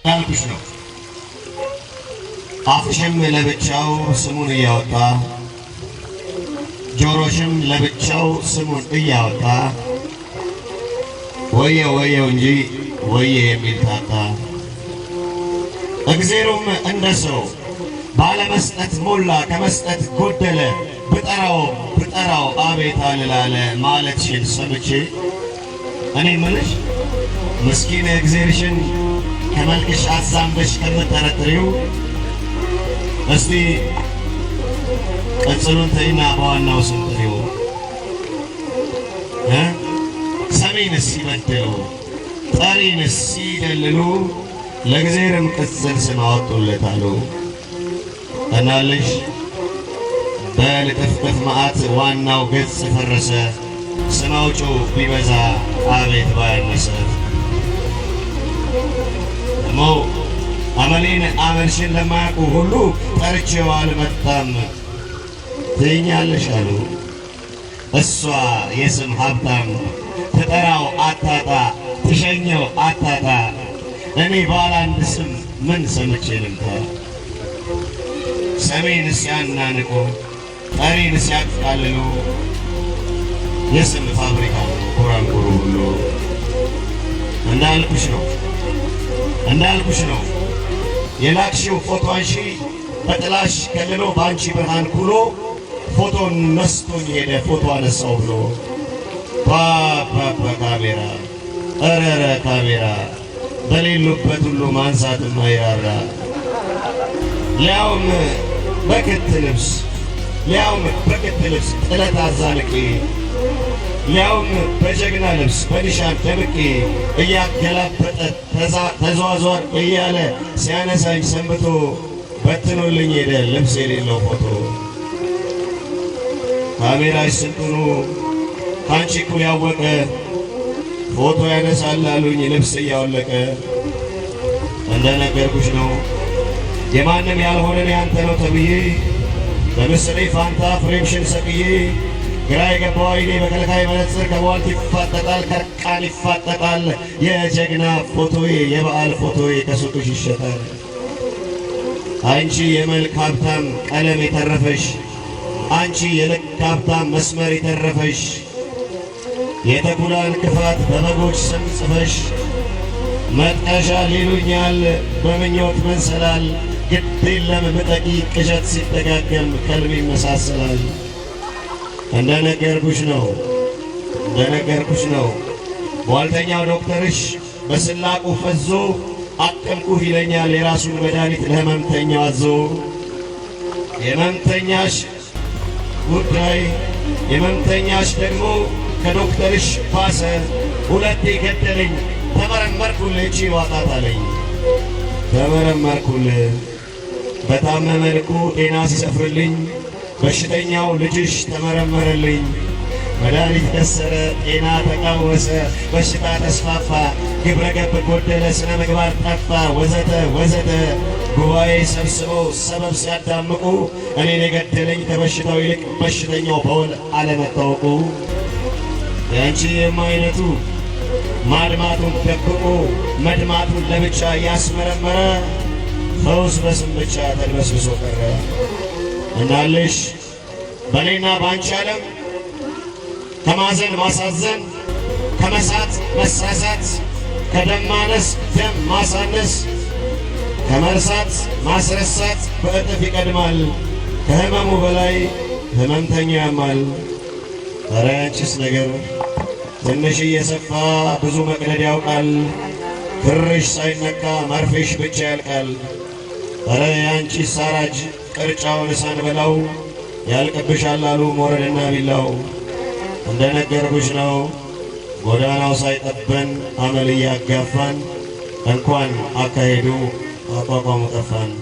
ያልኩሽ ነው። አፍሽም ለብቻው ስሙን እያወጣ ጆሮሽም ለብቻው ስሙን እያወጣ ወየ ወየው እንጂ ወየ የሚል ታጣ። እግዜሩም እንደ ሰው ባለመስጠት ሞላ ከመስጠት ጎደለ። ብጠራው አቤት አልላለ ማለትሽን ሰምቼ እኔ ምልሽ ምስኪን እግዜርሽን ከመልክሽ አዛምበሽ ከምጠረጥሪው እስቲ ቅጽሉን ተይና በዋናው ስም ጥሪው። ሰሚንስ ሲበድሉ ጠሪንስ ሲደልሉ ለእግዚአብሔርም ቅጽል ስም አወጡለታሉ። እናልሽ በልጥፍጥፍ መዓት ዋናው ገጽ ፈረሰ። ስም አውጪው ቢበዛ አቤት ባያነሰ። ደሞ አመሌን አመልሽን ለማያውቁ ሁሉ ጠርቼው አልመጣም ትይኛለሽ አሉ። እሷ የስም ሀብታም ትጠራው አታጣ ትሸኘው አታጣ። እኔ ባለ አንድ ስም ምን ሰምቼ ልምታ? ሰሜን ሲያናንቁ ጠሪን ሲያቃልሉ የስም ፋብሪካ ኮራንኮሩ ሁሉ እንዳልኩሽ ነው የላክሽው ፎቶ አንሺ በጥላሽ ከልሎ ባንቺ ብርሃን ኩሎ ፎቶን ነስቶኝ ሄደ ፎቶ አነሳው ብሎ ካሜራ እረረ ካሜራ በሌሉበት ሁሉ ማንሳት ማይራራ ሊያውም በክት ልብስ ጥለት አዛልቄ ሊያውም በጀግና ልብስ በኒሻን ደምቄ እያገላበጠ ተዟዟር እያለ ሲያነሳኝ ሰንብቶ በትኖልኝ ሄደ ልብስ የሌለው ፎቶ። ካሜራሽ ስልጡኑ ካንቺ እኩል ያወቀ ፎቶ ያነሳል አሉኝ ልብስ እያወለቀ። እንደነገርኩሽ ነው የማንም ያልሆነን ያንተ ነው ተብዬ በምስሌ ፋንታ ፍሬምሽን ሰቅዬ ግራ የገባው አይኔ በከልካይ መነጽር ከቧልት ይፋጠጣል ከርቃን ይፋጠጣል። የጀግና ፎቶዬ የበዓል ፎቶዬ ከሱቅሽ ይሸጣል። አንቺ የመልክ ሀብታም ቀለም የተረፈሽ አንቺ የልክ ሀብታም መስመር የተረፈሽ የተኩላን ክፋት በበጎች ስም ጽፈሽ መጥቀሻ ሊሉኛል በምኞት መንሰላል። ግድ የለም ምጠቂ ቅዠት ሲጠጋገም ከልብ ይመሳሰላል። እንደነገርኩሽ ነው ቧልተኛው ዶክተርሽ በስላቁ ፈዞ አቀምኩህ ይለኛል የራሱን መድኃኒት ለህመምተኛው አዞ። የህመምተኛሽ ደግሞ ከዶክተርሽ ባሰ ሁለቴ ገደለኝ። ተመረመርኩልህ እቺ ዋጣት አለኝ። ተመረመርኩልህ በታመመ ልኩ ጤና ሲሰፍርልኝ በሽተኛው ልጅሽ ተመረመረልኝ። መድኃኒት ከሰረ ጤና ተቃወሰ በሽታ ተስፋፋ ግብረ ገብ ጎደለ ስነ ምግባር ጠፋ ወዘተ ወዘተ። ጉባኤ ሰብስበው ሰበብ ሲያዳምቁ እኔን የገደለኝ ከበሽታው ይልቅ በሽተኛው በውል አለመታወቁ። ያንቺ የማይነቱ ማድማቱን ደብቆ መድማቱን ለብቻ ያስመረመረ ፈውስ በስም ብቻ ተድበስብሶ ቀረ። እናልሽ በኔና ባንቺ ዓለም ከማዘን ማሳዘን ከመሳት መሳሳት ከደም ማነስ ደም ማሳነስ ከመርሳት ማስረሳት በእጥፍ ይቀድማል። ከህመሙ በላይ ህመምተኛ ያማል። ኧረ ያንቺስ ነገር ትንሽ እየሰፋ ብዙ መቅደድ ያውቃል። ክርሽ ሳይነካ መርፌሽ ብቻ ያልቃል። ኧረ ያንቺስ ሳራጅ ቅርጫውን ሳንበላው ያልቅብሻል አሉ ሞረድና ቢላው። እንደነገርኩሽ ነው ጎዳናው ሳይጠበን አመል እያጋፋን እንኳን አካሄዱ አቋቋሙ ጠፋን።